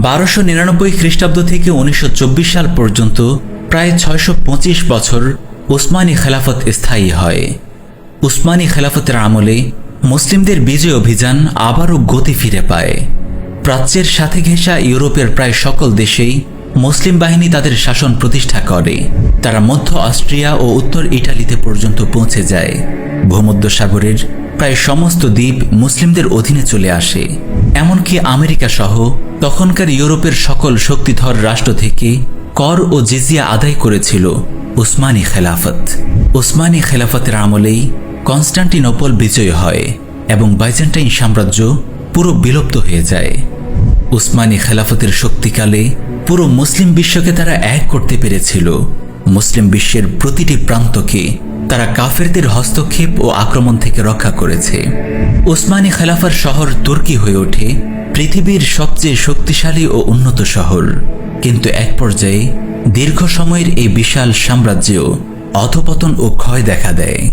1299 খ্রিস্টাব্দ থেকে 1924 সাল পর্যন্ত প্রায় 625 বছর উসমানী খেলাফত স্থায়ী হয়। উসমানী খেলাফতের আমলে মুসলিমদের বিজয় অভিযান আবারও গতি ফিরে পায়। প্রাচ্যের সাথে ঘেঁষা ইউরোপের প্রায় সকল দেশেই মুসলিম বাহিনী তাদের শাসন প্রতিষ্ঠা করে। তারা মধ্য অস্ট্রিয়া ও উত্তর ইটালিতে পর্যন্ত পৌঁছে যায়। ভূমধ্যসাগরের প্রায় সমস্ত দ্বীপ মুসলিমদের অধীনে চলে আসে। এমনকি আমেরিকা সহ তখনকার ইউরোপের সকল শক্তিধর রাষ্ট্র থেকে কর ও জিজিয়া আদায় করেছিল উসমানী খেলাফত। উসমানী খেলাফতের আমলেই কনস্টান্টিনোপল বিজয় হয় এবং বাইজেন্টাইন সাম্রাজ্য পুরো বিলুপ্ত হয়ে যায়। উসমানী খেলাফতের শক্তিকালে পুরো মুসলিম বিশ্বকে তারা এক করতে পেরেছিল। মুসলিম বিশ্বের প্রতিটি প্রান্তকে তারা কাফেরদের হস্তক্ষেপ ও আক্রমণ থেকে রক্ষা করেছে। উসমানী খেলাফার শহর তুর্কি হয়ে ওঠে পৃথিবীর সবচেয়ে শক্তিশালী ও উন্নত শহর। কিন্তু এক পর্যায়ে দীর্ঘ সময়ের এই বিশাল সাম্রাজ্যেও অধপতন ও ক্ষয় দেখা দেয়।